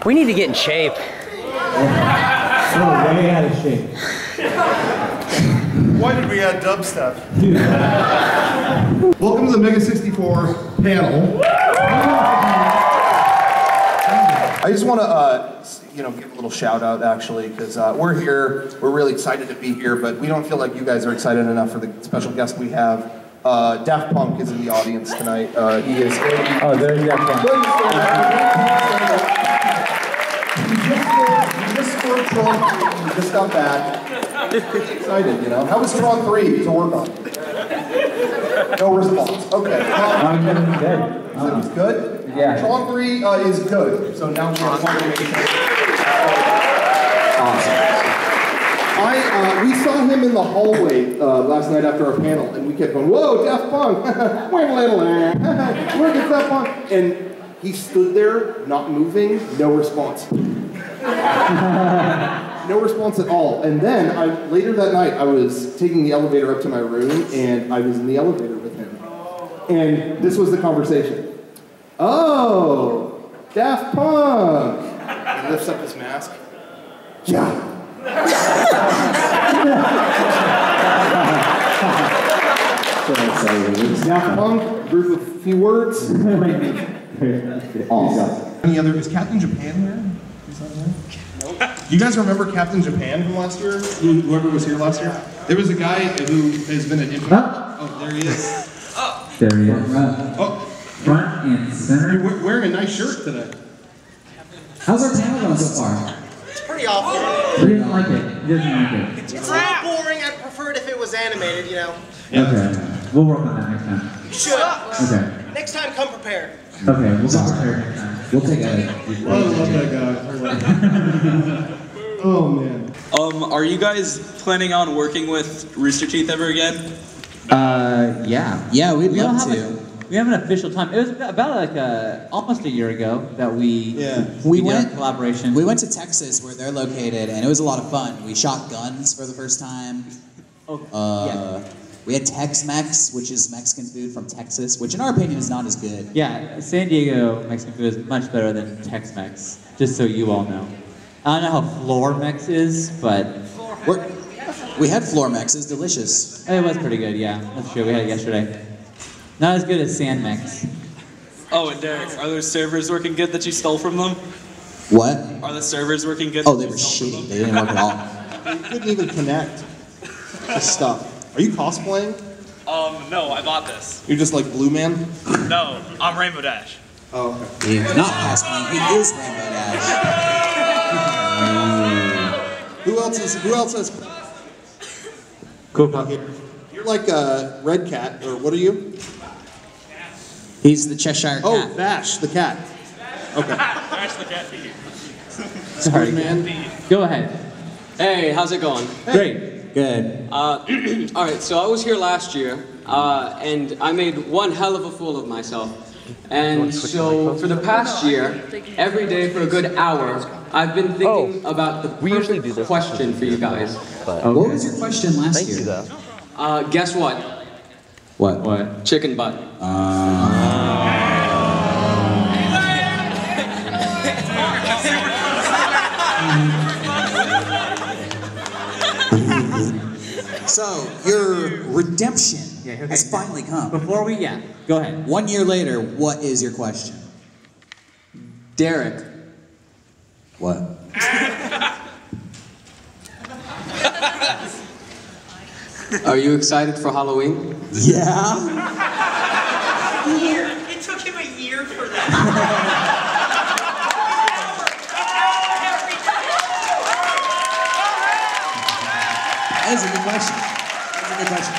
We need to get in shape. We're way out of shape. Why did we add dubstep? Welcome to the Mega64 panel. I just want to, give a little shout out actually, because we're here. We're really excited to be here, but we don't feel like you guys are excited enough for the special guest we have. Daft Punk is in the audience tonight. He is. Oh, there's Daft Punk. He just scored Tron 3. He just got back. Excited, you know. How was Tron 3 to work on? No response. Okay. Good. It was good? Yeah. Tron 3 is good. So now we're awesome. We saw him in the hallway last night after our panel, and we kept going, whoa, Daft Punk! Look at Daft Punk! And he stood there, not moving, no response. No response at all. And then, later that night, I was taking the elevator up to my room, and I was in the elevator with him. And this was the conversation. Oh, Daft Punk! He lifts up his mask. Yeah. Daft Punk, group of few words. Awesome. Any other? Is Captain Japan here? Nope. Do you guys remember Captain Japan from last year? Whoever was here last year? There was a guy who has been an infant. Oh, there he is. There he is. Oh. Front and center. You're wearing a nice shirt today. How's our panel going so far? It's pretty awful. He didn't like it. He doesn't like it. It's a little boring. I'd prefer it if it was animated, you know. Yeah. Okay. We'll work on that next time. You should. Okay. Next time, come prepared. Okay, we'll come prepared next time. We'll take a... I love that guy. Oh, man. Are you guys planning on working with Rooster Teeth ever again? Yeah. Yeah, we'd love to. We have an official time. It was about like almost a year ago that we went collaboration. We went to Texas where they're located, and it was a lot of fun. We shot guns for the first time. We had Tex-Mex, which is Mexican food from Texas, which in our opinion is not as good. Yeah, San Diego Mexican food is much better than Tex-Mex, just so you all know. I don't know how Floor-Mex is, but... We had Floor-Mex, it's delicious. It was pretty good, yeah. That's true, we had it yesterday. Not as good as San-Mex. Oh, and Derek, are those servers working good that you stole from them? What? Are the servers working good? Oh, they were shitty. They didn't work at all. You couldn't even connect to stuff. Are you cosplaying? No, I bought this. You're just like Blue Man? No, I'm Rainbow Dash. Oh, okay. He's not cosplaying, he is Rainbow Dash. Who else is... Cool. You're like a Red Cat, or what are you? He's the Cheshire Cat. Oh, Bash, the cat. Okay. Bash the cat thief. Sorry, man. Go ahead. Hey, how's it going? Great. Good. Alright, so I was here last year, and I made one hell of a fool of myself. And so, for the past year, every day for a good hour, I've been thinking about the perfect question for you guys. What was your question last year? Guess what? What? Chicken butt. redemption has finally come. Before we, go ahead. 1 year later, what is your question? Derek, What? are you excited for Halloween? Yeah? It took him a year for that. That is a good question. That's a good question.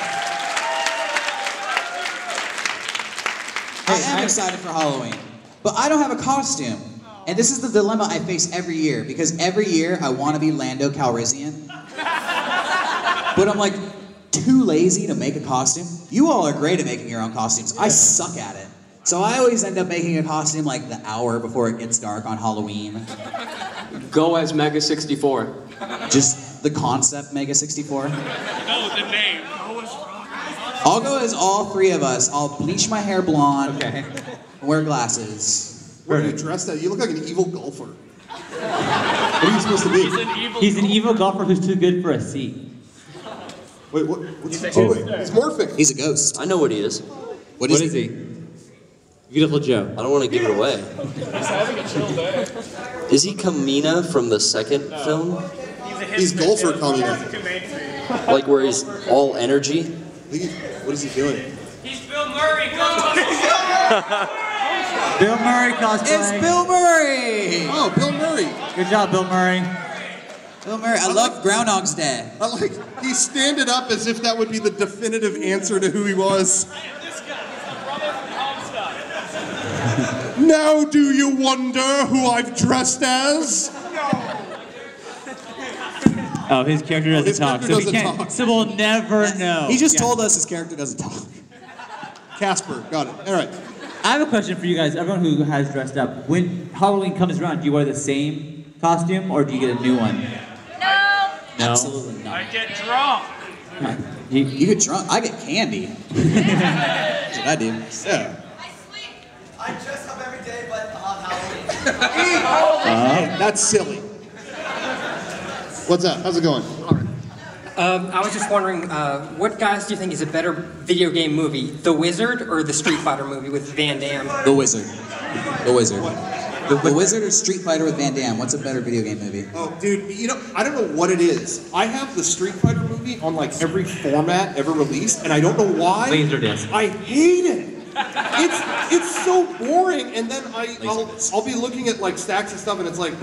I am excited for Halloween, but I don't have a costume. And this is the dilemma I face every year, because every year I want to be Lando Calrissian. But I'm like too lazy to make a costume. You all are great at making your own costumes. I suck at it. So I always end up making a costume like the hour before it gets dark on Halloween. Go as Mega64. Just the concept Mega64. No, the name. I'll go as all three of us. I'll bleach my hair blonde, wear glasses. What are you dressed as? You look like an evil golfer. What are you supposed to be? He's an evil golfer who's too good for a seat. Wait, what's he doing? He's morphing. He's a ghost. I know what he is. What is he? Beautiful Joe. I don't want to give it away. Is he Kamina from the second film? He's golfer Kamina. Like where he's all energy? What is he doing? He's Bill Murray. Go! Bill Murray cosplay. It's Bill Murray! Oh, Bill Murray. Good job, Bill Murray. Bill Murray, I love Groundhog's Day. I like, he stand it up as if that would be the definitive answer to who he was. This guy, brother from Comstock. Now do you wonder who I've dressed as? Oh, his character doesn't His talk, character so we doesn't can't. talk. So we'll never know. He just told us his character doesn't talk. Casper, got it. All right. I have a question for you guys, everyone who has dressed up. When Halloween comes around, do you wear the same costume or do you get a new one? No. Absolutely not. I get drunk. You get drunk. I get candy. That's what I do. Yeah. I dress up every day, but on Halloween. That's silly. What's up? How's it going? I was just wondering, what guys do you think is a better video game movie, The Wizard or the Street Fighter movie with Van Damme? The Wizard. The Wizard. The Wizard or Street Fighter with Van Damme? What's a better video game movie? Oh, dude, you know, I don't know what it is. I have the Street Fighter movie on like every format ever released, and I don't know why. Laserdisc. I hate it. It's so boring, and then I'll be looking at like stacks of stuff, and it's like,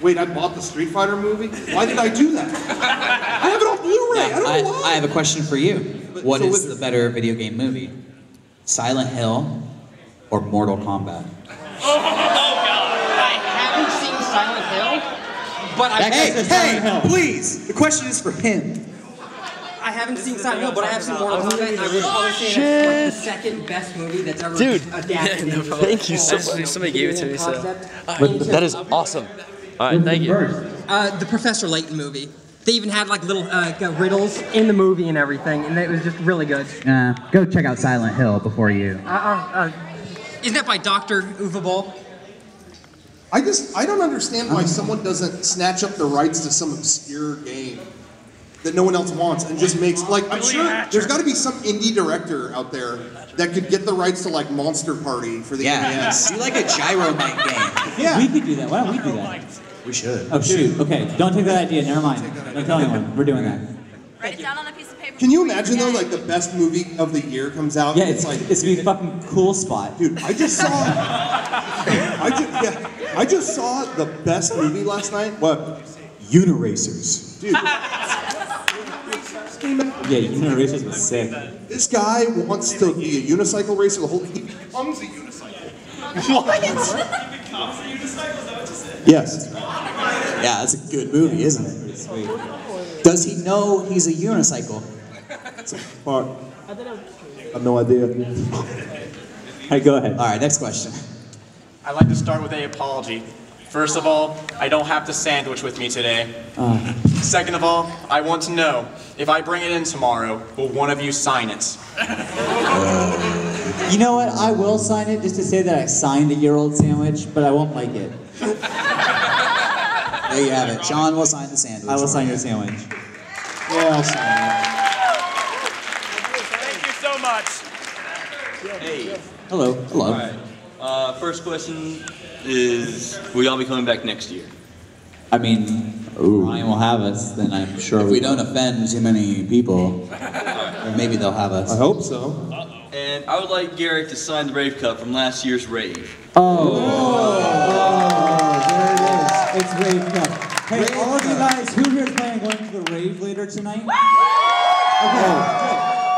wait, I bought the Street Fighter movie? Why did I do that? I have it on Blu-ray. I don't know why. I have a question for you. What so is with- the better video game movie? Silent Hill or Mortal Kombat? I haven't seen Silent Hill, but Hey, please! The question is for him. I haven't seen Silent Hill, but I have seen Mortal Kombat, and I would probably say that's like the second best movie that's ever adapted. Yeah, no problem. Thank you so much. Somebody gave it to me, so. Concept. That is awesome. All right, thank you. The Professor Layton movie. They even had like little riddles in the movie and everything, and it was just really good. Go check out Silent Hill before you. Isn't that by Dr. Uwe Boll? I don't understand why someone doesn't snatch up the rights to some obscure game that no one else wants and just makes, like, I'm sure there's got to be some indie director out there that could get the rights to like Monster Party for the NES. Do like a Gyro Knight game. Yeah. We could do that. Why don't we do that? We should. Oh shoot. Okay, don't take that idea. Never mind. Don't tell anyone. We're doing that. Write it down on a piece of paper. Can you imagine though, like the best movie of the year comes out? Yeah, and it's like, it's gonna be fucking cool spot. dude, I just saw the best movie last night. What? Uniracers. Dude. Yeah, Uniracers was sick. This guy wants to be a unicycle racer. He becomes a unicycle. What? Yes. Yeah, that's a good movie, isn't it? Sweet. Does he know he's a unicycle? Mark, I have no idea. Hey, go ahead. All right, next question. I'd like to start with an apology. First of all, I don't have the sandwich with me today. Second of all, I want to know, if I bring it in tomorrow, will one of you sign it? You know what? I will sign it just to say that I signed a year-old sandwich, but I won't like it. There you have it. Sean will sign the sandwich. I will sign your sandwich. Yeah, I'll sign rave. Hello. Hello. All right. First question is, will y'all be coming back next year? I mean, Ryan will have us, then I'm sure If we don't offend too many people, maybe they'll have us. I hope so. And I would like Garrett to sign the rave cup from last year's rave. Oh, there it is. It's Rave Cup. Hey, all of you guys, who here is planning on going to the rave later tonight? Okay, good.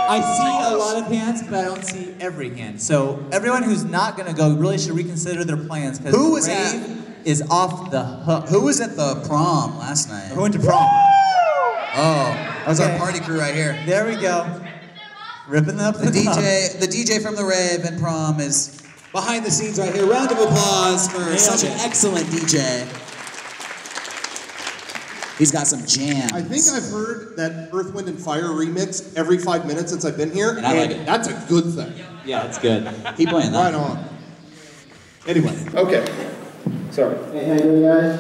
I see a lot of hands, but I don't see every hand. So everyone who's not going to go really should reconsider their plans because Who was the at- rave is off the hook. Who was at the prom last night? Who went to prom? Oh, that was our party crew right here. There we go. Ripping up The DJ from the rave and prom is behind the scenes right here. Round of applause for such an excellent DJ. He's got some jams. I think I've heard that Earth, Wind, and Fire remix every 5 minutes since I've been here, And I like it. that's a good thing. Yeah, it's good. Keep playing that. Right on. Anyway, okay. Sorry. Hey, how you doing, guys?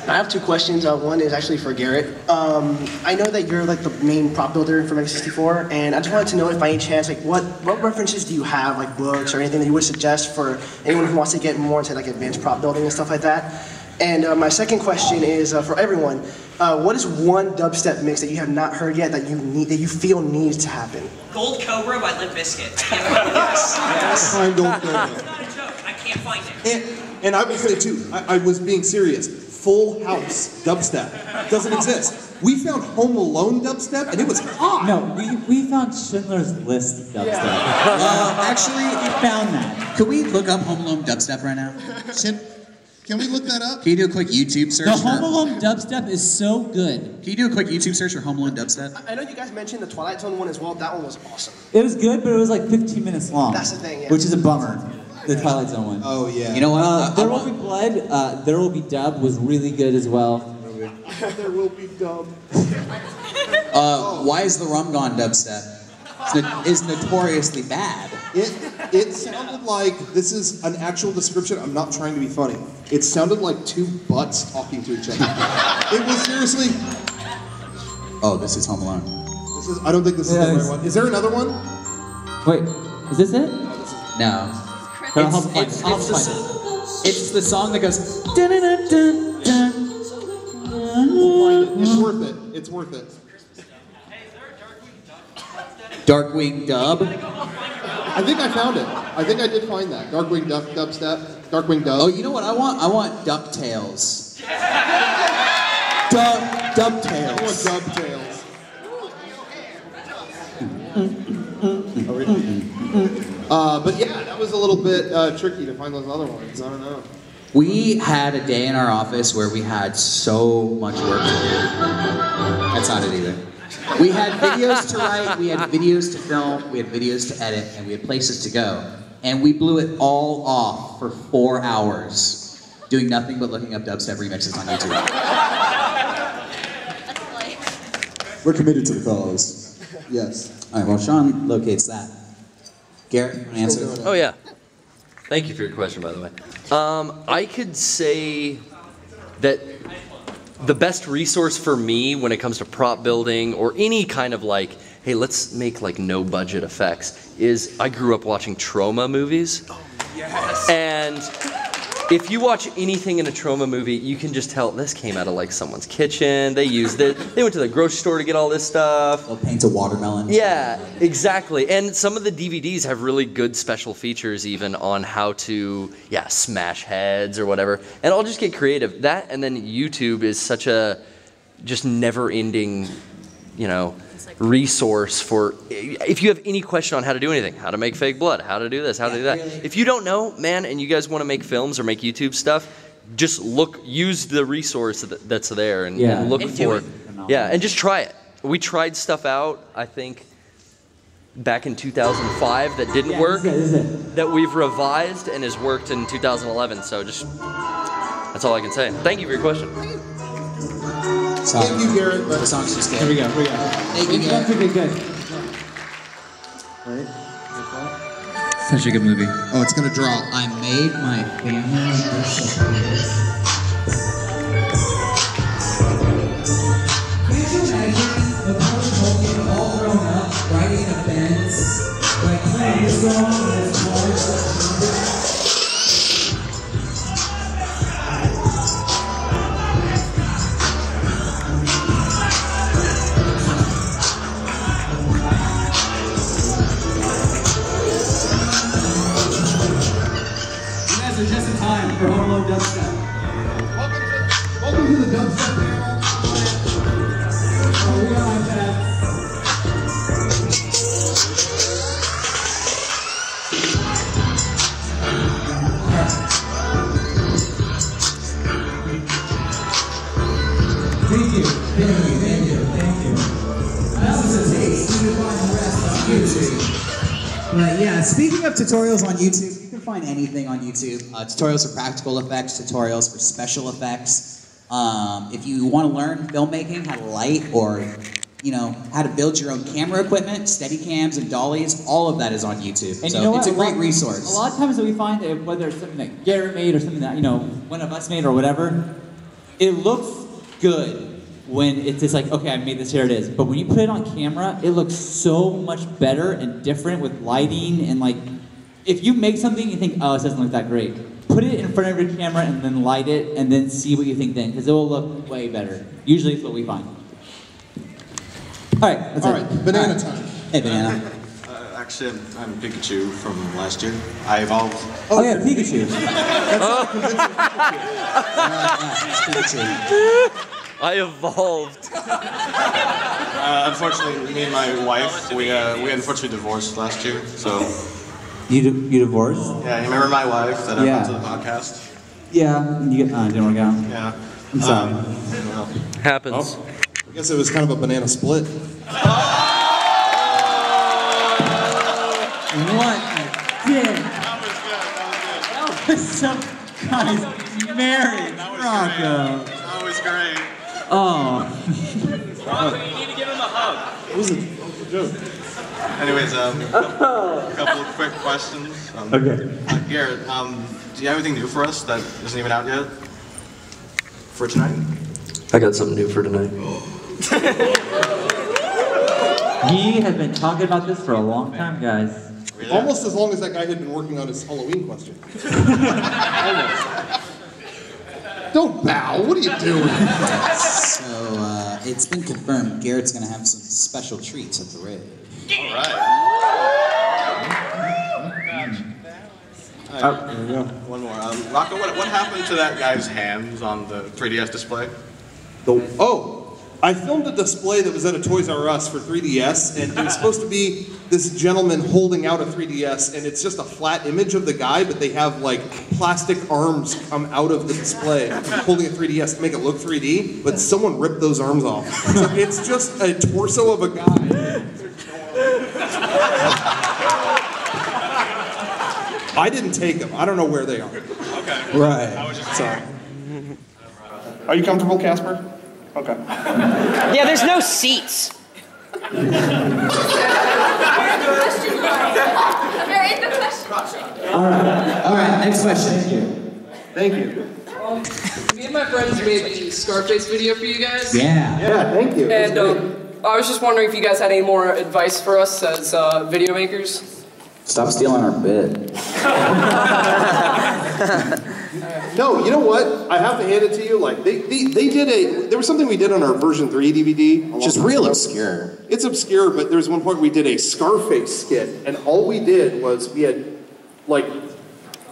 I have two questions. One is actually for Garrett. I know that you're like the main prop builder for Mega64, and I just wanted to know if by any chance, like, what references do you have, like books or anything that you would suggest for anyone who wants to get more into like advanced prop building and stuff like that? And my second question is for everyone. What is one dubstep mix that you have not heard yet that you feel needs to happen? Gold Cobra by Limp Bizkit. I can't find it. Yes. Find Gold Cobra. Not a joke. I can't find it. And I will say too, I was being serious. Full House dubstep doesn't exist. We found Home Alone dubstep, and it was hot. No, we found Schindler's List dubstep. Actually, we found that. Could we look up Home Alone dubstep right now? Can we look that up? Can you do a quick YouTube search? The Home Alone dubstep is so good. Can you do a quick YouTube search for Home Alone dubstep? I know you guys mentioned the Twilight Zone one as well. That one was awesome. It was good, but it was like 15 minutes long. That's the thing, yeah. Which is a bummer. The Twilight Zone one. Oh yeah. You know what? There Will Be Blood, There Will Be Dub was really good as well. There will be dub. Why is the Rum Gone dubstep? Is notoriously bad. It sounded like, this is an actual description, I'm not trying to be funny. It sounded like two butts talking to each other. It was seriously... Oh, this is Home Alone. I don't think this is the right one. Is there another one? Wait, is this it? No. It's the song that goes. We'll find it. It's worth it. It's worth it. Darkwing Dub. I think I found it. I think I did find that. Darkwing dubstep. Darkwing dub. Oh, you know what I want? I want DuckTales. Dubtails. I want dubtails. But yeah, that was a little bit tricky to find those other ones. I don't know. We had a day in our office where we had so much work to do. That's not it either. We had videos to write, we had videos to film, we had videos to edit, and we had places to go. And we blew it all off for 4 hours, doing nothing but looking up dubstep remixes on YouTube. We're committed to the cause. Yes. All right, well, Sean locates that. Garrett, you want to answer? Oh, yeah. Thank you for your question, by the way. I could say that the best resource for me when it comes to prop building or any kind of like, hey, let's make like no budget effects, is I grew up watching trauma movies. Oh, yes. And if you watch anything in a trauma movie, you can just tell this came out of like someone's kitchen. They used it. They went to the grocery store to get all this stuff. They'll paint a watermelon. Yeah, exactly. And some of the DVDs have really good special features even on how to, smash heads or whatever. And I'll just get creative. That and then YouTube is such a just never-ending, resource for if you have any question on how to do anything, how to make fake blood, how to do this, how to do that. Really. If you don't know, man, and you guys want to make films or make YouTube stuff, just use the resource that's there and look for it. Yeah, and just try it. We tried stuff out, I think, back in 2005 that didn't work, that we've revised and has worked in 2011. So that's all I can say. Thank you for your question. Thank you, Garrett. The song's just good. Here we go. Thank you, Garrett. Good. Right? Such a good movie. Oh, it's gonna drop. I made my family disappear. Can't you imagine the Paul Hogan all grown up riding a Benz, like playing this song so just in time for Home Alone Dubstep. Welcome to the Dubstep panel. Oh, we got iPads. Thank you. That was a taste. You can find the rest on YouTube. But yeah, speaking of tutorials on YouTube, you can find anything on YouTube. Tutorials for practical effects, tutorials for special effects. If you want to learn filmmaking, how to light, or how to build your own camera equipment, Steadicams and dollies, all of that is on YouTube. And so you know it's what? a great resource. A lot of times that we find that whether it's something that Garrett made or something that one of us made or whatever, it looks good when it's just like, okay, I made this, here it is. But when you put it on camera, it looks so much better and different with lighting and like, if you make something you think, oh, it doesn't look that great, put it in front of your camera and then light it and then see what you think then, because it will look way better. Usually it's what we find. All right, that's it. Banana time. Hey, Banana. Actually, I'm Pikachu from last year. I evolved. Oh yeah, Pikachu. I evolved. Unfortunately, me and my wife, we unfortunately divorced last year. So. You divorced? Yeah, you remember my wife that I brought to the podcast? Yeah, you didn't work out. Yeah. I'm sorry. Happens. Oh, I guess it was kind of a banana split. What a dick. That was some guy's married Rocco. That was great. Oh. Rocco, you need to give him a hug. It was a joke. Anyways, a couple of quick questions. Okay. Garrett, do you have anything new for us that isn't even out yet? For tonight? I got something new for tonight. He has been talking about this for a long time, guys. Really? Almost as long as that guy had been working on his Halloween question. Don't bow, what are you doing? So, it's been confirmed Garrett's gonna have some special treats at the rave. All right. There we go. One more. Rocco, what happened to that guy's hands on the 3DS display? I filmed a display that was at a Toys R Us for 3DS, and it was supposed to be this gentleman holding out a 3DS, and it's just a flat image of the guy, but they have like plastic arms come out of the display holding a 3DS to make it look 3D, but someone ripped those arms off. So it's just a torso of a guy. I didn't take them. I don't know where they are. Okay. Right. I was just sorry. Are you comfortable, Casper? Okay. Yeah, there's no seats. All right, next question. Thank you. Me and my friends made the Scarface video for you guys. Yeah, thank you. And I was just wondering if you guys had any more advice for us as video makers. Stop stealing our bit. No, you know what? I have to hand it to you. Like they did there was something we did on our version 3 DVD. Which is real obscure. It's obscure, but there was one point we did a Scarface skit, and all we did was we had like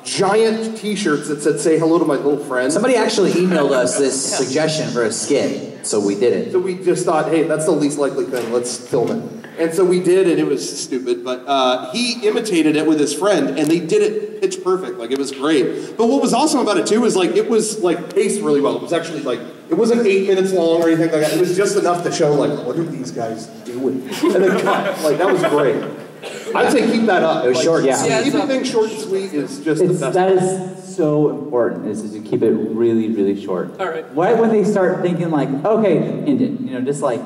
giant T-shirts that said "Say hello to my little friend." Somebody actually emailed us this suggestion for a skit, so we did it. So we just thought, hey, that's the least likely thing. Let's film it. And so we did, and it was stupid, but he imitated it with his friend, and they did it pitch perfect. Like, it was great. But what was awesome about it, too, is, like, it was, like, paced really well. It was actually, like, it wasn't 8 minutes long or anything like that. It was just enough to show, like, what are these guys doing? And then cut. Like, that was great. I'd say keep that up. It was short, yeah. Keeping things short and sweet is just the best. That is so important, is to keep it really, really short. All right. Right when they start thinking, like, okay, end it. Just, like,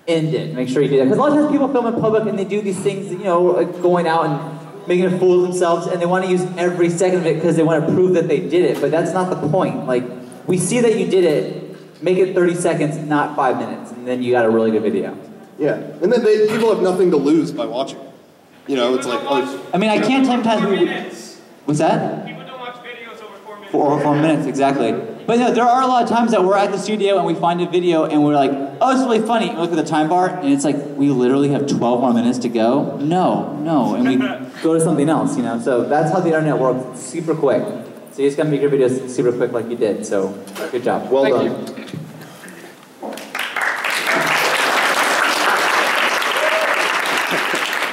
end it. Make sure you do that. Because a lot of times people film in public and they do these things, like going out and making a fool of themselves, and they want to use every second of it because they want to prove that they did it. But that's not the point. Like, we see that you did it, make it 30 seconds, not 5 minutes, and then you got a really good video. Yeah. And then people have nothing to lose by watching. It's like... I mean, I can't sometimes... What's that? People don't watch videos over 4 minutes. 4 minutes, exactly. But no, there are a lot of times that we're at the studio and we find a video and we're like, oh, it's really funny. And we look at the time bar and it's like, we literally have 12 more minutes to go. No, and we go to something else, you know? So that's how the internet works. It's super quick. So you just gotta make your videos super quick like you did. So good job. Well done. You.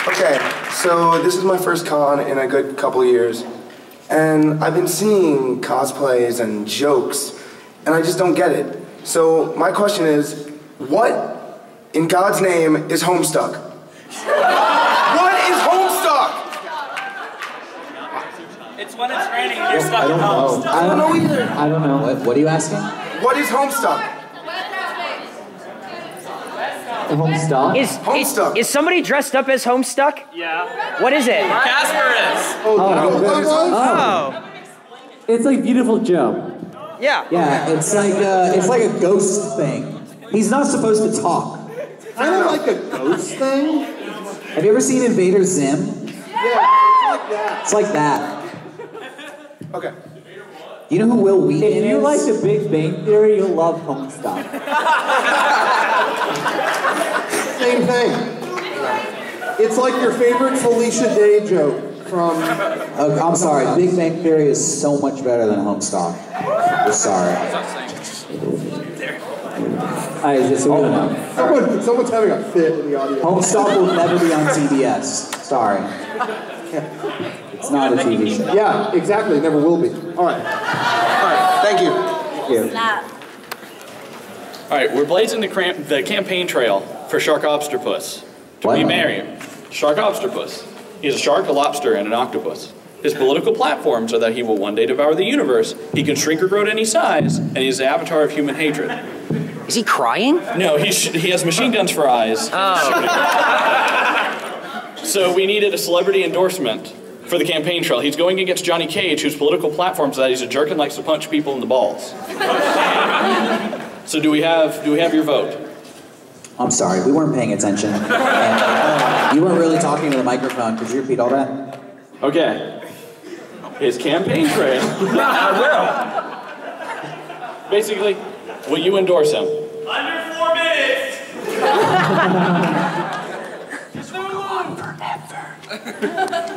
Okay, so this is my first con in a good couple of years. And I've been seeing cosplays and jokes, and I just don't get it. So my question is, what in God's name is Homestuck? What is Homestuck? It's when it's raining and you're stuck at home. I don't know either. I don't know. What are you asking? What is Homestuck? Homestuck? Is somebody dressed up as Homestuck? Yeah. What is it? Casper is. Oh. It's like Beautiful Joe. Yeah. Yeah, it's like a ghost thing. He's not supposed to talk. I don't like a ghost thing. Have you ever seen Invader Zim? Yeah, It's like that. Okay. You know who Will Wheaton is? If you like The Big Bang Theory, you'll love Homestuck. Same thing. It's like your favorite Felicia Day joke from... I'm sorry, Big Bang Theory is so much better than Homestuck. We're sorry. Someone's having a fit in the audience. Homestuck will never be on CBS. Sorry. It's not a TV show. Yeah, exactly. It never will be. All right. Thank you. All right, we're blazing the campaign trail for Shark Obstropus. We marry him. Shark Obstropus. He's a shark, a lobster, and an octopus. His political platforms are that he will one day devour the universe, he can shrink or grow to any size, and he's the avatar of human hatred. Is he crying? No, he has machine guns for eyes. Oh. So we needed a celebrity endorsement for the campaign trail. He's going against Johnny Cage, whose political platforms are that he's a jerk and likes to punch people in the balls. So do we have your vote? I'm sorry, we weren't paying attention. And you weren't really talking to the microphone. Could you repeat all that? Okay. His campaign trail. I will. Basically, will you endorse him? Under 4 minutes!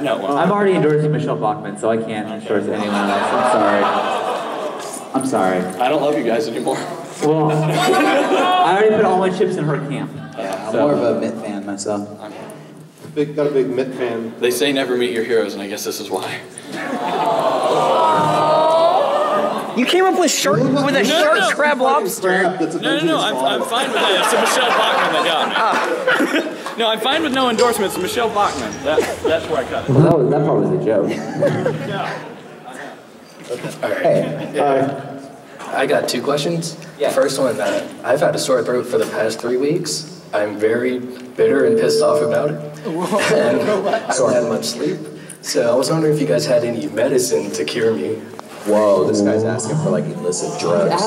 No. I'm already endorsing Michelle Bachmann, so I can't endorse anyone else. I'm sorry. I don't love you guys anymore. Well, I already put all my chips in her camp. Yeah, I'm more of a Mitt fan myself. Got a big Mitt fan. They say never meet your heroes, and I guess this is why. You came up with a shark crab lobster. No, I'm fine with it. It's Michelle Bachmann that got me. No, I'm fine with no endorsements. Michelle Bachmann. That's where I cut it. Well, that part was a joke. I got 2 questions. The first one, I've had a sore throat for the past 3 weeks. I'm very bitter and pissed off about it. And I don't have much sleep. So I was wondering if you guys had any medicine to cure me. Whoa, this guy's asking for like illicit drugs.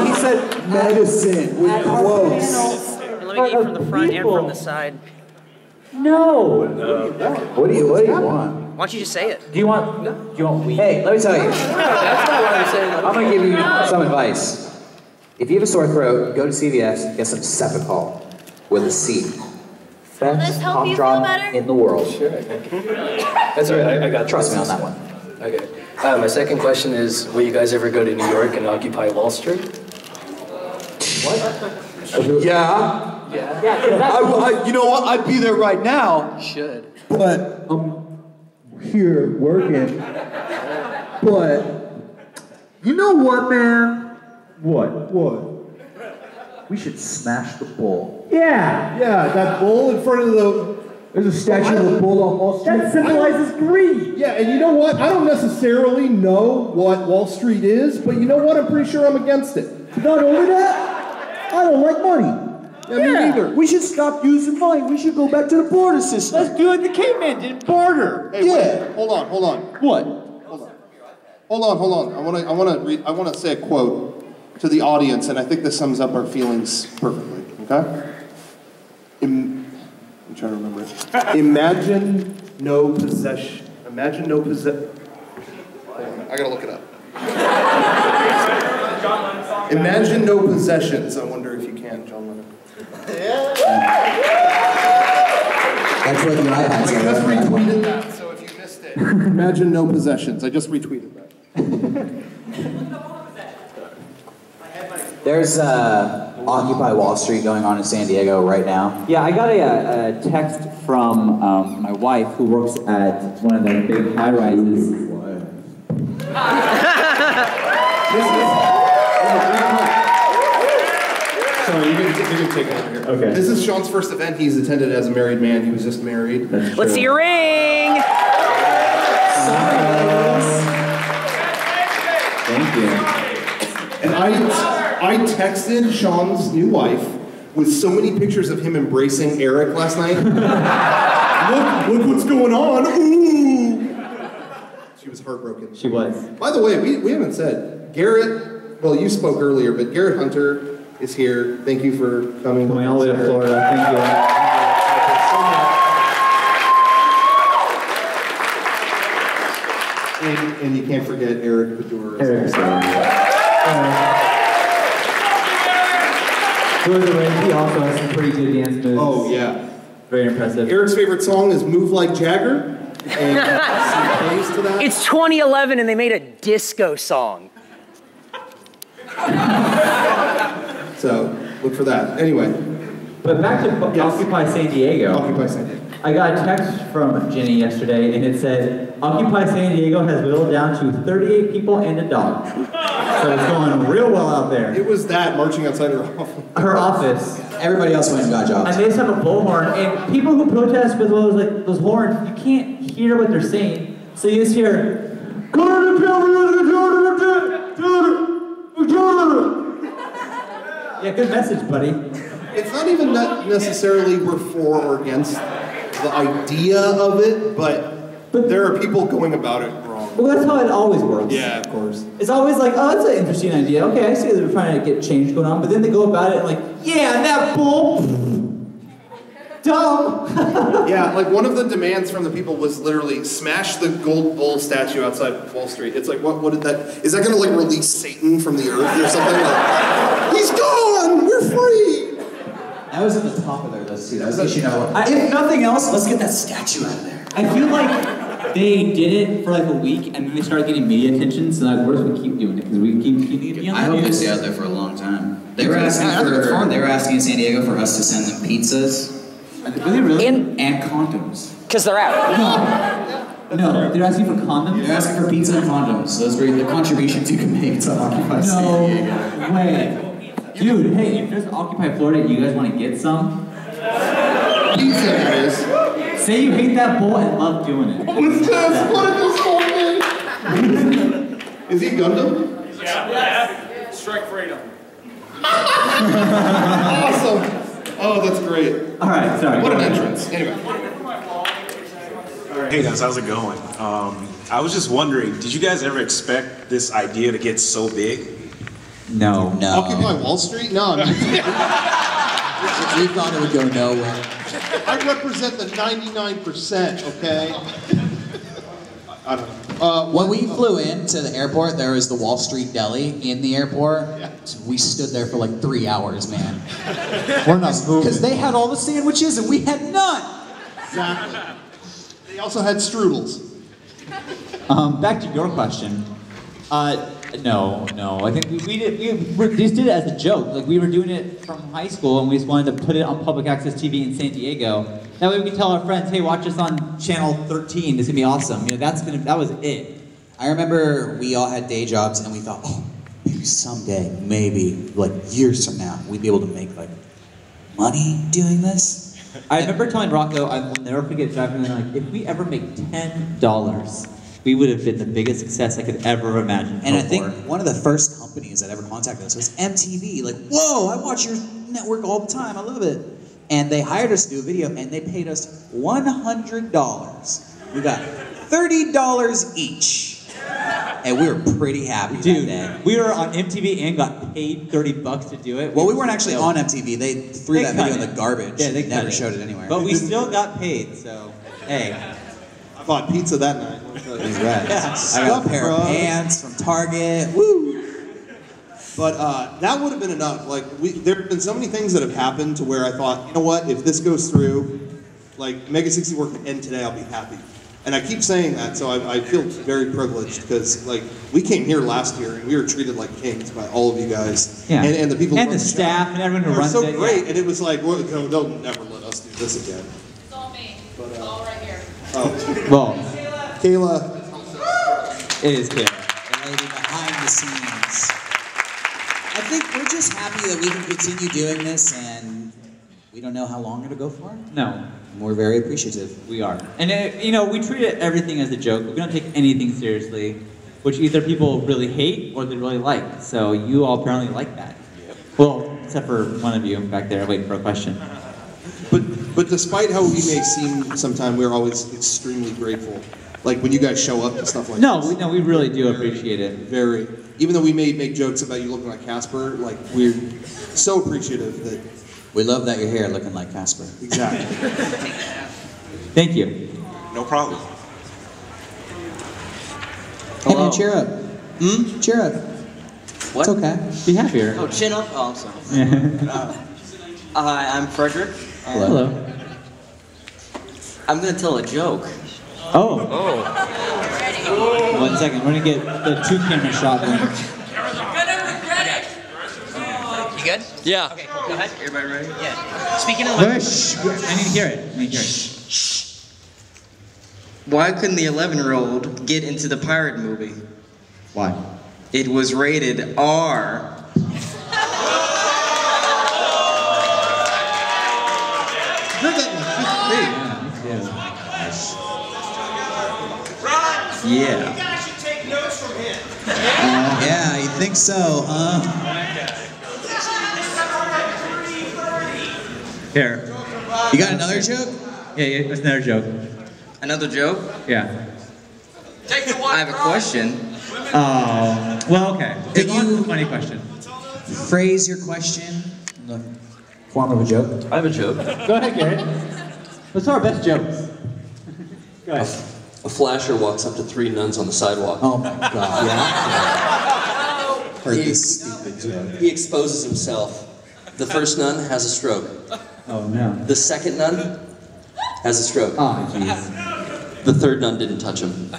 He said medicine with quotes. Let me eat from the front and from the side. No. What do you want? Why don't you just say it? Do you want weed? Hey, let me tell you. That's not what I'm saying. I'm gonna give you some advice. If you have a sore throat, go to CVS, get some Cepacol with a C. Best cough drop in the world. Sure, thank you. That's all right, I got Trust me on that one. Okay. My second question is, will you guys ever go to New York and occupy Wall Street? What? Yeah. You know what? I'd be there right now. Should. But I'm here working. But you know what, man? What? We should smash the bull. Yeah. Yeah, that bull in front of there's a statue of a bull on Wall Street. That symbolizes greed. Yeah, and you know what? I don't necessarily know what Wall Street is, but you know what? I'm pretty sure I'm against it. Not only that, I don't like money. Yeah, me neither. We should stop using money. We should go back to the barter system. Let's do it the caveman did. Barter. Hey, wait, hold on. What? Hold on. I want to say a quote to the audience, and I think this sums up our feelings perfectly. Okay? I'm trying to remember it. Imagine no possession. I gotta look it up. Imagine no possessions. I wonder if you can, John Lennon. That's what the iPad's I just retweeted that, so if you missed it. Imagine no possessions. I just retweeted that. There's Occupy Wall Street going on in San Diego right now. Yeah, I got a text from my wife who works at one of the big high-rises. Sorry, you can take over here. Okay. This is Sean's first event he's attended as a married man. He was just married. Let's see your ring! Thank you. And I texted Sean's new wife with so many pictures of him embracing Eric last night. look what's going on. Ooh. She was heartbroken. She was. By the way, we haven't said, Garrett, well, you spoke earlier, but Garrett Hunter is here. Thank you for coming. Coming all the way to Florida. Thank you. And you can't forget Eric Badura. Eric, he also has some pretty good dance moves. Oh, yeah. Very impressive. Eric's favorite song is Move Like Jagger. And some plays to that. It's 2011 and they made a disco song. So, look for that. Anyway. But back to Occupy San Diego. Occupy San Diego. I got a text from Jenny yesterday, and it said, Occupy San Diego has whittled down to 38 people and a dog. So it's going real well out there. It was that marching outside her office. Her office. Everybody else went and got jobs. And they just have a bullhorn, and people who protest with those horns, you can't hear what they're saying. So you just hear, yeah, good message, buddy. It's not even necessarily we're for or against the idea of it, but there are people going about it wrong. Well, that's how it always works. Yeah, of course. It's always like, oh, that's an interesting idea. Okay, I see they're trying to get change going on, but then they go about it like, yeah, that bull, dumb. Yeah, like one of the demands from the people was literally smash the gold bull statue outside Wall Street. It's like, what did that, is that gonna like release Satan from the earth or something? Like, he's gone, we're free. That was at the top of their list too. That was, if nothing else, let's get that statue out of there. I feel like they did it for like a week, and then they started getting media attention. So like, what if we keep doing it? Because we keep being on the I hope they news. stay out there for a long time. They were asking They were asking in San Diego for us to send them pizzas. Really, really? And condoms. Because they're out. No, they're asking for condoms. They're asking for pizza and condoms. Those were the contributions you can make to Occupy San Diego. No way. Dude, hey, if there's Occupy Florida and you guys want to get some, Pizza, guys. say you hate that bull and love doing it. What's this? What is this whole thing? Is he Gundam? Yeah. Strike freedom. Awesome. Oh, that's great. All right, sorry. What an entrance. Anyway. Hey guys, how's it going? I was just wondering, did you guys ever expect this idea to get so big? No. Occupy Wall Street? No. We thought it would go nowhere. I represent the 99%, okay? I don't know. When we flew into the airport, there was the Wall Street Deli in the airport. Yeah. We stood there for like 3 hours, man. We're not moving. Because they had all the sandwiches and we had none. Exactly. They also had strudels. Back to your question. No. I think we just did it as a joke. Like we were doing it from high school, and we just wanted to put it on public access TV in San Diego. That way we can tell our friends, hey, watch us on channel 13. It's gonna be awesome. You know, that was it. I remember we all had day jobs, and we thought, oh, maybe someday, maybe like years from now, we'd be able to make like money doing this. I remember telling Rocco, I will never forget driving in, like, if we ever make $10, we would have been the biggest success I could ever imagine. And I think one of the first companies that ever contacted us was MTV. Like, whoa, I watch your network all the time, I love it. And they hired us to do a video, and they paid us $100. We got $30 each. And we were pretty happy Dude, that day. we were on MTV and got paid $30 to do it. Well, we weren't actually on MTV. They threw that video in the garbage. Yeah, they never showed it anywhere. But we still got paid, so, hey. I bought pizza that night. He's right. Yeah, I got a pair of pants from Target. Woo! But that would have been enough. Like, there have been so many things that have happened to where I thought, you know what, if this goes through, like, Mega64 can end today, I'll be happy. And I keep saying that, so I feel very privileged because, like, we came here last year and we were treated like kings by all of you guys. Yeah. And the people and who run the staff show. and everyone who They were runs so it. great, Yeah. and it was like, well, they'll never let us do this again. It's all me. It's all right here. Oh. Well, Kayla. It is Kayla. The lady behind the scenes. I think we're just happy that we can continue doing this, and we don't know how long it'll go for. No. We're very appreciative. We are. And, you know, we treat everything as a joke. We don't take anything seriously, which either people really hate or they really like. So you all apparently like that. Yep. Well, except for one of you back there waiting for a question. But despite how we may seem sometimes, we're always extremely grateful. Like when you guys show up and stuff like that. No, we really do appreciate it. Very. Even though we may make jokes about you looking like Casper, like we're so appreciative that. We love that you're here looking like Casper. Exactly. Thank you. No problem. Hey man, cheer up. Cheer up. What? It's okay. Be happier. Oh, chin up? Oh, I'm sorry. Hi, I'm Frederick. Hello. I'm gonna tell a joke. Oh. 1 second. We're gonna get the 2-camera shot going. You good? Yeah. Okay, cool. Go ahead. Everybody ready? Yeah. Speaking of Wait, shh. I need to hear it. Why couldn't the 11-year-old get into the pirate movie? Why? It was rated R. Yeah. You guys should take notes from him. Yeah, you think so, huh? Here. You got another joke? Yeah, that's another joke. Another joke? Yeah. I have a question. Oh, well, okay. It's a funny question. Phrase your question in the form of a joke. I have a joke. Go ahead, Garrett. Let's do our best jokes. Go ahead. A flasher walks up to 3 nuns on the sidewalk. Oh my god. Heard this stupid joke. He exposes himself. The first nun has a stroke. Oh no. The second nun has a stroke. Oh jeez. The third nun didn't touch him.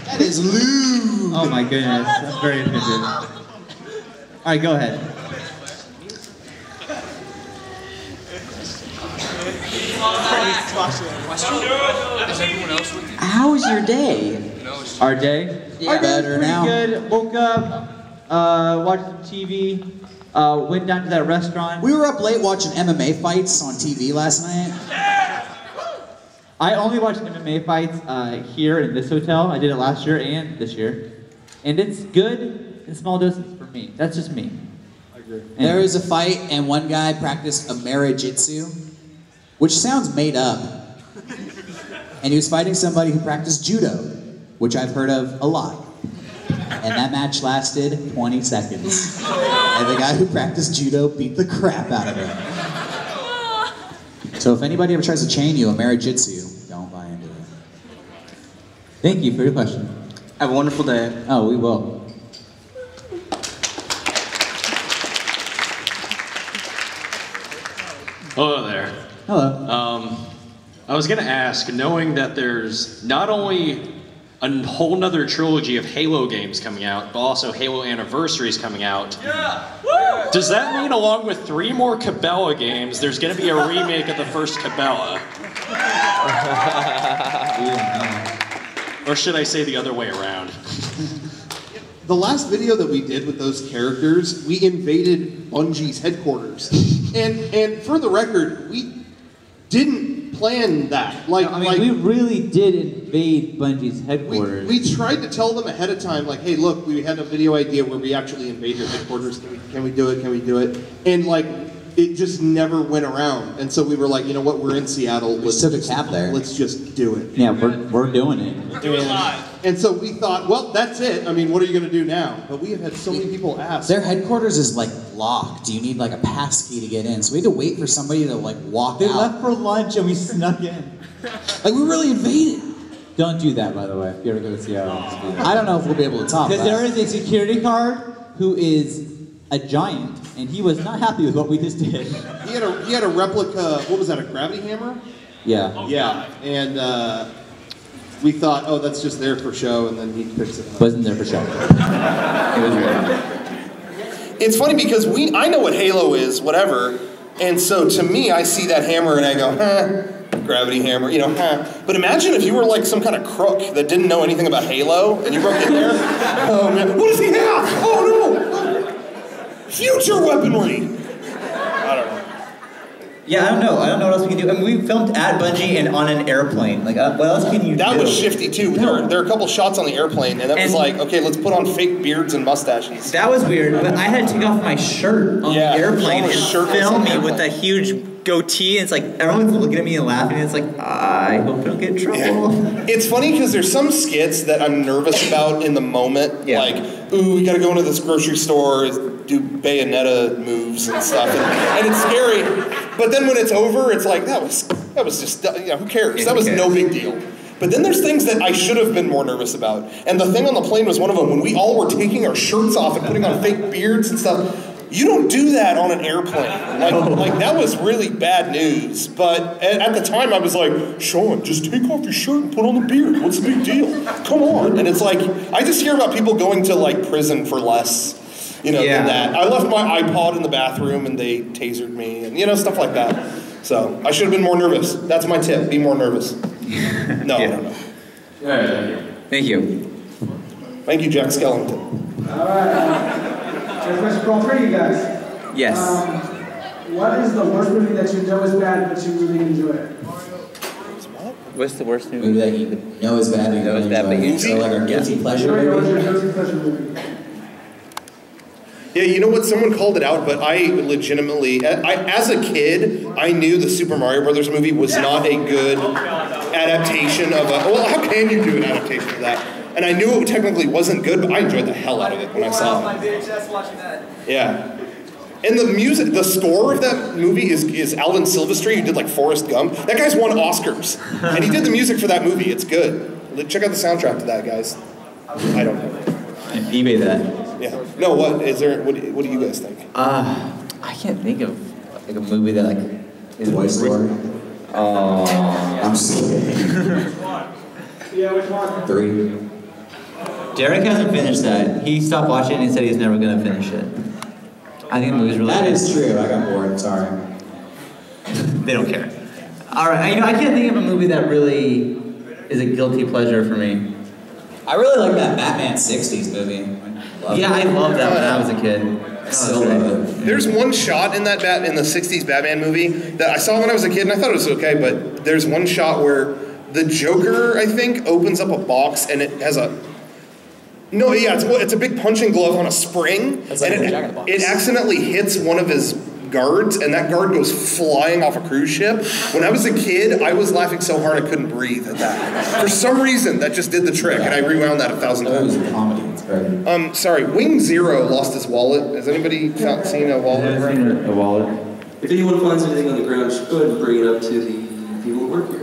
That is lewd. Oh my goodness. That's very offensive. Alright, go ahead. How was your day? Our day? Yeah. Our day was Better pretty now. good. Woke up, watched some TV, went down to that restaurant. We were up late watching MMA fights on TV last night. I only watched MMA fights here in this hotel. I did it last year and this year. And it's good in small doses for me. That's just me. I agree. There was a fight and one guy practiced Amerijitsu, which sounds made up. And he was fighting somebody who practiced judo, which I've heard of a lot. And that match lasted 20 seconds. And the guy who practiced judo beat the crap out of him. So if anybody ever tries to chain you Amerijitsu, don't buy into it. Thank you for your question. Have a wonderful day. Oh, we will. Hello there. Hello. I was gonna ask, knowing that there's not only a whole nother trilogy of Halo games coming out, but also Halo Anniversaries coming out. Yeah! Does that mean along with 3 more Cabela games, there's gonna be a remake of the first Cabela? Or should I say the other way around? The last video that we did with those characters, we invaded Bungie's headquarters. And for the record, we didn't plan that. Like, we really did invade Bungie's headquarters. We tried to tell them ahead of time, like, hey, look, we had a video idea where we actually invade your headquarters. Can we do it? Can we do it? And like, it just never went around. And so we were like, you know what, we're in Seattle. Let's took a cab there. Let's just do it. Yeah, we're doing it. And so we thought, well, that's it. I mean, what are you going to do now? But we have had so many people ask. Their headquarters is like locked. You need like a pass key to get in. So we had to wait for somebody to like walk They out. left for lunch and we snuck in. Like we really invaded. Don't do that, by the way, if you ever go to Seattle. I don't know if we'll be able to top that. Because there is a security guard who is a giant, and he was not happy with what we just did. He had a replica, what was that, a gravity hammer? Yeah. Yeah, and we thought, oh, that's just there for show, and then he picks it up. Wasn't there for show. It was real. It's funny because I know what Halo is, whatever, and so to me, I see that hammer and I go, gravity hammer, you know, But imagine if you were like some kind of crook that didn't know anything about Halo, and you broke in there. Oh man, what does he have? Oh no! Future weaponry! I don't know. Yeah, I don't know. I don't know what else we can do. I mean, we filmed at Bungie and on an airplane. Like, what else can you do? That was shifty too. No. There were a couple shots on the airplane, and that was like, okay, let's put on fake beards and mustaches. That was weird, but I had to take off my shirt on the airplane and film me with a huge goatee. And it's like, everyone's looking at me and laughing, and it's like, I hope I don't get in trouble. It's funny because there's some skits that I'm nervous about in the moment. Yeah. Like, ooh, we gotta go into this grocery store, do bayonetta moves and stuff, and it's scary. But then when it's over, it's like, that was just, you know, who cares? Yeah, that was no big deal. But then there's things that I should have been more nervous about. And the thing on the plane was one of them, when we all were taking our shirts off and putting on fake beards and stuff. You don't do that on an airplane. Like that was really bad news. But at the time I was like, Sean, just take off your shirt and put on the beard. What's the big deal? Come on. And it's like, I just hear about people going to like prison for less, you know, than that. I left my iPod in the bathroom and they tasered me and, you know, stuff like that. So I should have been more nervous. That's my tip. Be more nervous. No, I don't know. All right, thank you. Thank you, Jack Skellington. All right. I have a question for all three of you guys. Yes. What is the worst movie that you know is bad but you really enjoy it? What's the worst movie that you know is bad, but you enjoy? So like our guilty pleasure movie? Yeah, you know what? Someone called it out, but I legitimately, as a kid, I knew the Super Mario Brothers movie was not a good adaptation of a. Well, how can you do an adaptation of that? And I knew it technically wasn't good, but I enjoyed the hell out of it when I saw it. my VHS watching that. Yeah. And the music, the score of that movie is Alvin Silvestri, who did like Forrest Gump. That guy's won Oscars. And he did the music for that movie. It's good. Check out the soundtrack to that, guys. I don't know. eBay that. Yeah. No, what is there? What do you guys think? I can't think of like a movie that like is Toy Story. Oh, I'm just kidding. Yeah, which one? 3. Derek hasn't finished that. He stopped watching and he said he's never gonna finish it. I think the movie's really That good. is true. I got bored. Sorry. They don't care. All right, I can't think of a movie that really is a guilty pleasure for me. I really like that Batman 60s movie. I loved that when I was a kid. I still love it. There's one shot in that in the 60s Batman movie that I saw when I was a kid, and I thought it was okay, but there's one shot where the Joker, I think, opens up a box and it has a... No, yeah, it's a big punching glove on a spring, That's like and it accidentally hits one of his guards, and that guard goes flying off a cruise ship. When I was a kid, I was laughing so hard I couldn't breathe at that. For some reason, that just did the trick, and I rewound that 1,000 times. It was a comedy. It's great. Sorry, Wing Zero lost his wallet. Has anybody seen a wallet? I've seen a wallet. If anyone finds anything on the ground, just go ahead and bring it up to the people who work here.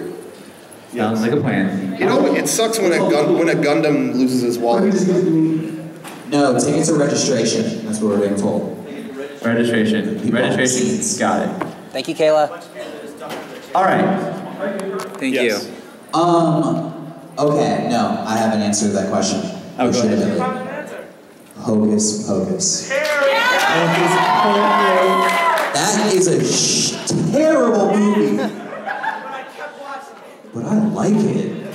Sounds like a plan. You know, it sucks when a Gundam loses his wallet. No, tickets are registration. That's what we're being told. Registration. Registration. Got it. Thank you, Kayla. All right. Thank you. Okay, no, I have an answer to that question. Oh, go ahead. Hocus Pocus. That is a terrible movie. But I like it.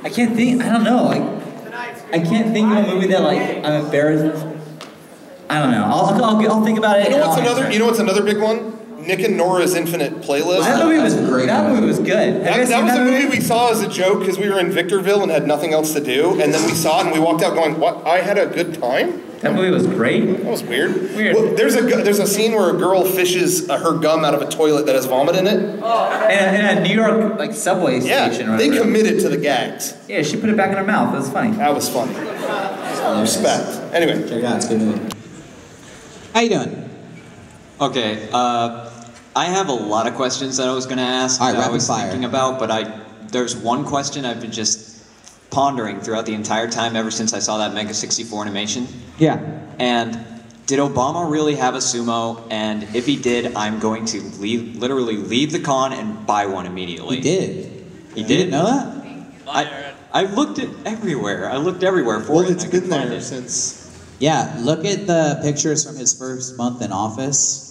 I can't think. I don't know. I can't think of a movie that like I'm embarrassed. I don't know. I'll think about it. You know what's another big one? Nick and Nora's Infinite Playlist. That movie was great. That movie was good. That was a movie we saw as a joke because we were in Victorville and had nothing else to do, and then we saw it and we walked out going, "What? I had a good time." That movie was great. That was weird. Well, there's a scene where a girl fishes her gum out of a toilet that has vomit in it. In a New York like subway station. Yeah, they committed to the gags. Yeah, she put it back in her mouth. That was funny. That was funny. Respect. Anyway, check it out. It's a good movie. How you doing? Okay, I have a lot of questions that I was going to ask that I was thinking about, but there's one question I've been just pondering throughout the entire time ever since I saw that Mega64 animation. Yeah. And did Obama really have a sumo? And if he did, I'm going to literally leave the con and buy one immediately. He did. He You did? didn't know that? I looked at everywhere. I looked everywhere for it. Well, it's been there since. Yeah, look at the pictures from his first month in office.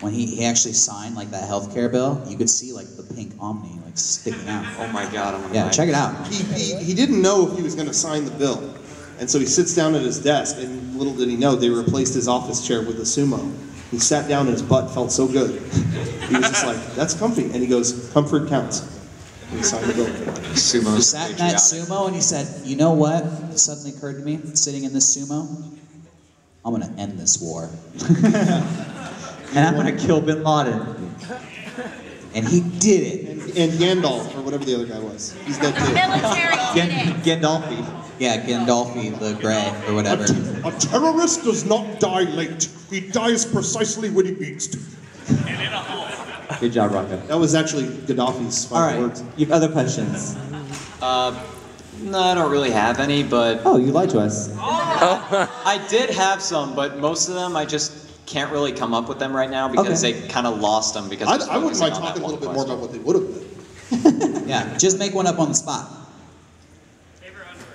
When he actually signed like that healthcare bill, you could see like the pink Omni like sticking out. Oh my God! Yeah, check it out. He didn't know if he was going to sign the bill, and so he sits down at his desk, and little did he know they replaced his office chair with a sumo. He sat down and his butt felt so good. He was just like, "That's comfy," and he goes, "Comfort counts." And he signed the bill. Sumo. He sat in that sumo and he said, "You know what? It suddenly occurred to me, sitting in this sumo, I'm going to end this war." And I'm gonna kill Bin Laden. And he did it. And Gandalf, or whatever the other guy was. He's dead too. Gandalfi. Yeah, Gandalfi the Grey, or whatever. A terrorist does not die late. He dies precisely when he needs to. Good job, Rocco. That was actually Gaddafi's final words. You have other questions? No, I don't really have any, but... Oh, you lied to us. I did have some, but most of them I just can't really come up with them right now because they kind of lost them because I wouldn't mind talking a little bit more about what they would have been. Yeah, just make one up on the spot.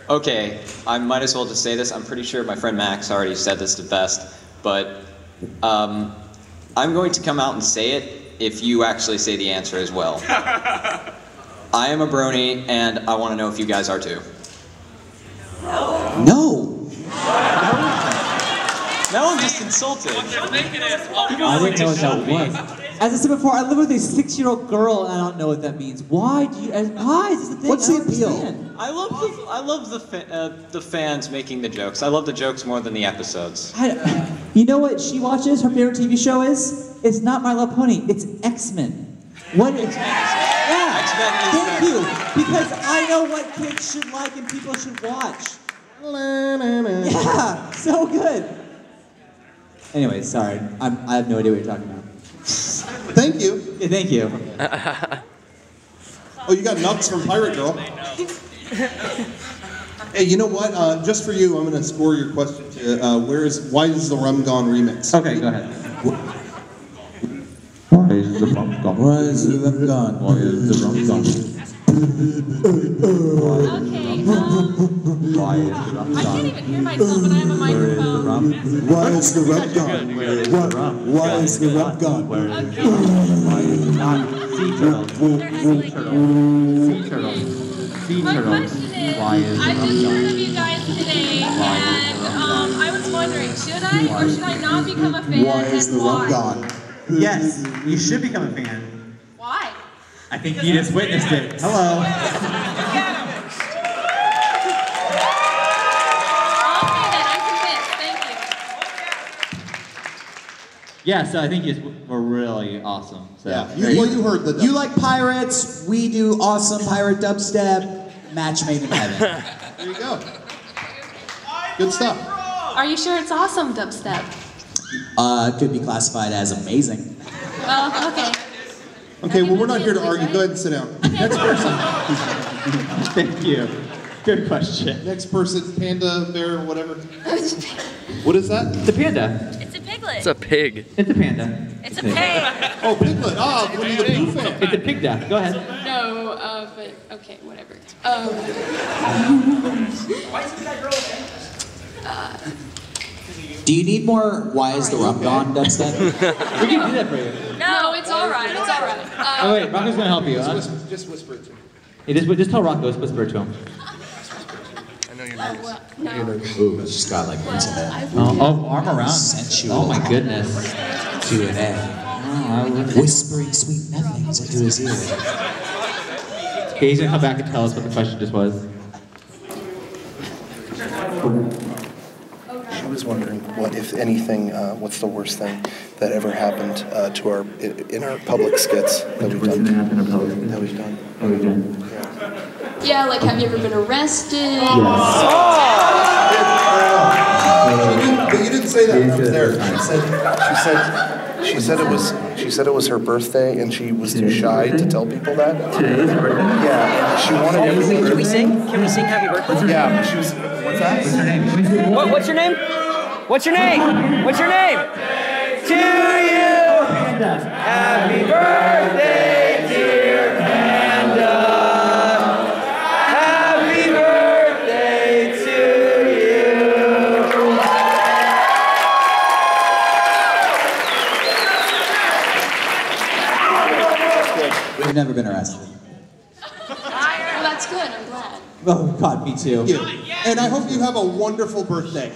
Okay, I might as well just say this. I'm pretty sure my friend Max already said this the best, but I'm going to come out and say it if you actually say the answer as well. I am a brony, and I want to know if you guys are too. No! Now I'm just insulted. I didn't know what that was. As I said before, I live with a 6-year-old girl and I don't know what that means. Why do you? Why is this the thing? What's the appeal? I love the fans making the jokes. I love the jokes more than the episodes. You know what she watches? Her favorite TV show is? It's not My Little Pony. It's X-Men. What is? Yeah. Thank you. Because I know what kids should like and people should watch. Yeah. So good. Anyway, sorry. I have no idea what you're talking about. Thank you. Yeah, thank you. Oh, you got nuts from Pirate Girl. Hey, you know what? Just for you, I'm going to score your question to why is the Rum Gone remix? Okay, go ahead. Why is the rum gone? Why is the rum gone? Why is the rum gone? Why is the rum gone? I can't even hear myself when I have a microphone. Why is the rum gone? Why is the rum gone? Why is the sea turtle? Sea turtle. Sea turtle. My question is, I just heard of you guys today, and I was wondering, should I or should I not become a fan? Why is the rum gone? Yes, you should become a fan. Why? I think you just witnessed it. Hello. Yeah, so I think you were really awesome. So. Yeah, you heard the. You like pirates? We do awesome pirate dubstep. Match made in heaven. There you go. Good stuff. Are you sure it's awesome dubstep? It could be classified as amazing. Oh, okay. Okay, well, we're not here to argue. Go ahead and sit down. Next person. Thank you. Good question. Next person, panda, bear, whatever. What is that? It's a panda. It's a piglet. It's a pig. It's a panda. It's a pig. Oh, piglet. Ah, Winnie the Pooh fan. It's a pigda. Go ahead. No, but okay, whatever. Do you need more Why is the Rum Gone dubstep? We can do that for you. No, it's all right. It's all right. Oh wait, Rocco's gonna help you. Just whisper it to me. Yeah, just tell Rocco, just whisper it to him. I know you're nervous. Ooh, it's just got like intimate. Oh, arm around. Sensual. Oh my goodness. Q&A. Whispering sweet nothings into his ear. Okay, he's gonna come back and tell us what the question just was. She was wondering what, if anything, what's the worst thing that ever happened to in our public skits that we've done. Yeah, like have you ever been arrested? But you didn't say that when I was there. She said it was her birthday and she was too shy to tell people that. Today's her birthday? Yeah, she wanted everything. Can we sing? Can we sing Happy Birthday? Yeah, she was. What's that? What's her name? What's your name? What's your name? What's your name? To you. Happy birthday, dear Panda. Happy birthday to you. We've never been arrested. Well, that's good, I'm glad. Oh God, me too. And I hope you have a wonderful birthday.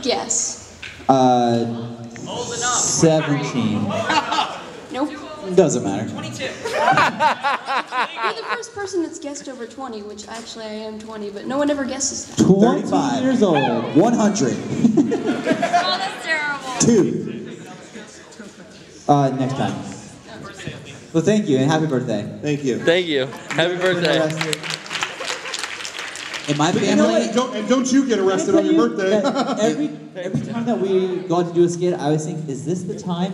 Guess. 17. Nope. Doesn't matter. You're the first person that's guessed over 20, which actually I am 20, but no one ever guesses that. 25 years old. 100. Oh, that's terrible. 2. Next time. Well, thank you and happy birthday. Thank you. Thank you. Happy birthday. In my But family, you know what? And don't you get arrested on your birthday. every time that we go out to do a skit, I always think, is this the time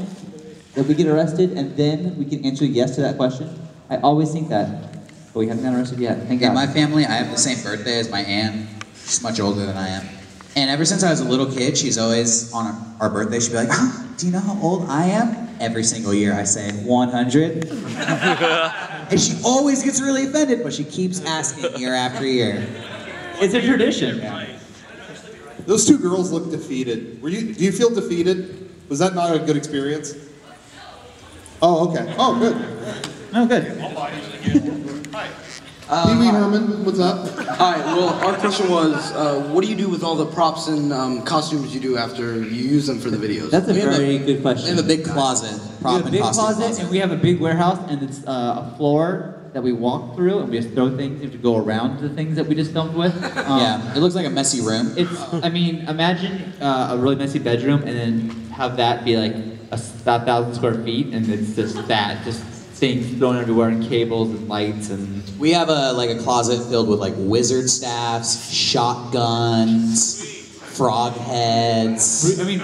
that we get arrested and then we can answer yes to that question? I always think that, but we haven't gotten arrested yet. Thank God. In my family, I have the same birthday as my aunt. She's much older than I am. And ever since I was a little kid, she's always, on our birthday, she'd be like, do you know how old I am? Every single year I say 100. And she always gets really offended, but she keeps asking year after year. It's a tradition. Those two girls look defeated. Do you feel defeated? Was that not a good experience? Oh, okay. Oh, good. Oh, good. Pee-wee Herman, what's up? Alright, well, our question was, what do you do with all the props and costumes you do after you use them for the videos? That's a very good question. We have a big closet. We have a big closet, and we have a big warehouse, and it's a floor that we walk through, and we just throw things. You have to go around the things that we just filmed with. Yeah, it looks like a messy room. I mean, imagine a really messy bedroom, and then have that be like 1,000 square feet, and it's just things thrown everywhere, and cables and lights and. We have a closet filled with like wizard staffs, shotguns, frog heads. I mean,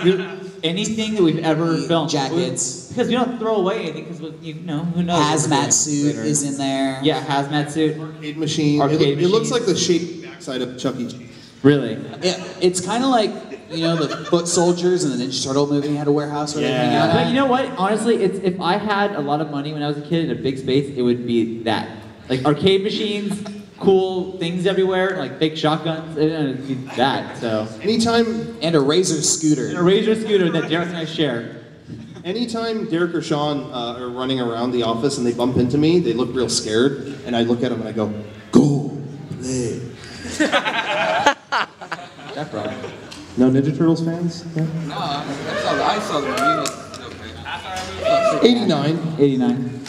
anything that we've ever filmed. Jackets. Because you don't throw away anything, because who knows? Hazmat suit is in there. Yeah, hazmat suit. Arcade machine. Arcade It looks like the shaped backside of Chuck E. Cheese. Really? Yeah, it's kind of like, the foot soldiers and the Ninja Turtle movie had a warehouse where they hang out. But you know what? Honestly, if I had a lot of money when I was a kid in a big space, it would be that. Like arcade machines, cool things everywhere, like big shotguns, it would be that, so. Anytime. And a Razor scooter. And a Razor scooter that Derek and I share. Anytime Derek or Sean are running around the office and they bump into me, they look real scared, and I look at them and I go, go play. That problem. No Ninja Turtles fans? No, I saw the movie. 89. 89.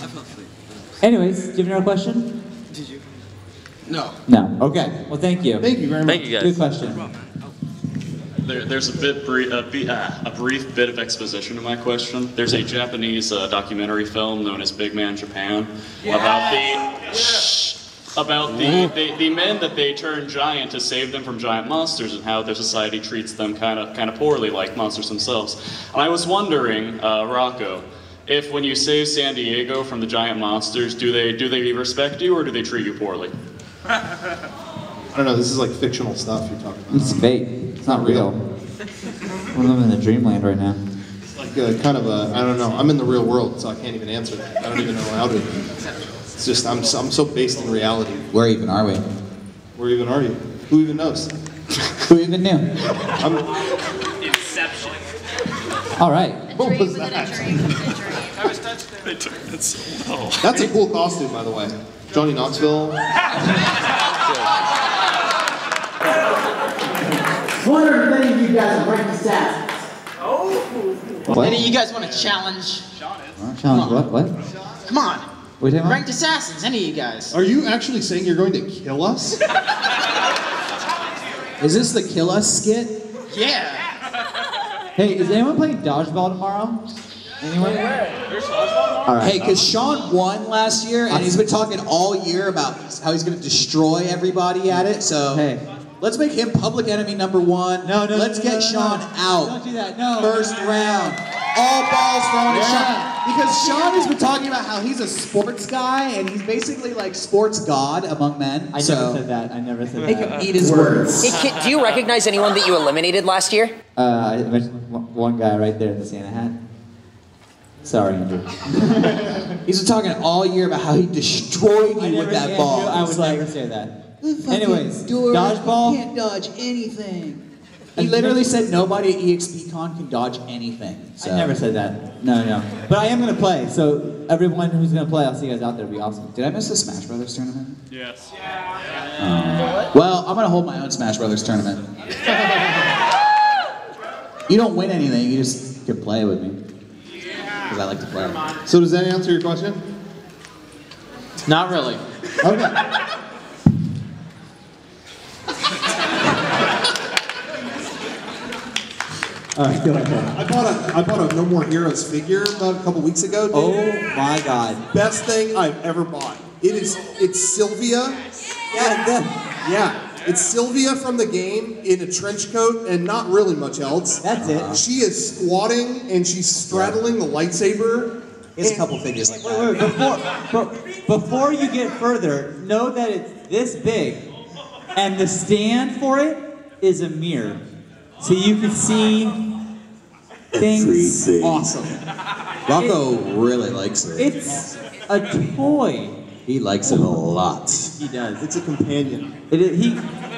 Anyways, do you have another question? Did you? No. No. Okay. Well, thank you. Thank you very much. Thank you, guys. Good question. There's a brief bit of exposition to my question. There's a Japanese documentary film known as Big Man Japan about the men that they turn giant to save them from giant monsters and how their society treats them kind of poorly, like monsters themselves. And I was wondering, Rocco, if when you save San Diego from the giant monsters, do they respect you or do they treat you poorly? I don't know, this is like fictional stuff you're talking about. It's fake. It's not real. We're living in the dreamland right now. It's like kind of I don't know, I'm in the real world, so I can't even answer that. I don't even know how to. It's just, I'm so based in reality. Where even are we? Where even are you? Who even knows? Who even knew? Inception. All right. What was that? That's a cool costume, by the way. Johnny Knoxville. Wonder if any of you guys are rank assassins. Oh! What? Any of you guys want to challenge? Challenge what? Come on. What are you talking about? Ranked assassins, any of you guys. Are you actually saying you're going to kill us? Is this the kill us skit? Yeah. Hey, is anyone playing dodgeball tomorrow? Anyone? All right. Hey, because Sean won last year, and he's been talking all year about how he's going to destroy everybody at it. So Hey. let's make him public enemy number one. Let's get Sean out. Don't do that. No. First round. All balls thrown at Sean. Because Sean has been talking about how he's a sports guy, and he's basically like sports god among men. I never said that. I never said Make that. him eat his words. Hey, kid, do you recognize anyone that you eliminated last year? I mentioned one guy right there in the Santa hat. Sorry, Andrew. He's been talking all year about how he destroyed you with that ball. I would never say that. Anyways, dodgeball. Can't dodge anything. He literally said nobody at EXPCon can dodge anything. So. I never said that. No. But I am going to play, so everyone who's going to play, I'll see you guys out there. It'll be awesome. Did I miss the Smash Brothers tournament? Yes. Well, I'm going to hold my own Smash Brothers tournament. You don't win anything, you just can play with me. Because I like to play. So does that answer your question? Not really. Okay. All right, go ahead. I bought a No More Heroes figure about a couple weeks ago. Dude. Oh my God. Best thing I've ever bought. It's Sylvia. Yeah. It's Sylvia from the game in a trench coat and not really much else. That's it. She is squatting and she's straddling the lightsaber. There's a couple figures like that. Wait, before you get further, know that it's this big, and the stand for it is a mirror, so you can see things. Awesome. Rocco really likes it. It's a toy. He likes it a lot. He does. It's a companion.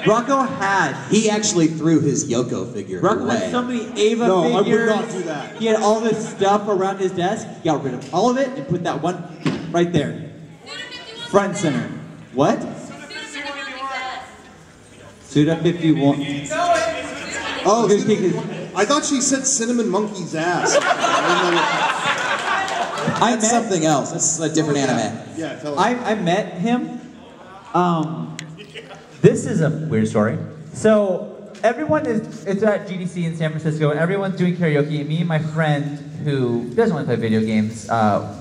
Rocco had. He actually threw his Yoko figure Rocco away. had so many Ava No, figures. I would not do that. He had all this stuff around his desk. He got rid of all of it and put that one right there. Front and center. What? Suda 51. Oh, I thought she said Cinnamon Monkey's ass. That's something else. That's a different anime. Yeah, tell I met him. This is a weird story. So it's at GDC in San Francisco, and everyone's doing karaoke. And me and my friend, who doesn't want to play video games,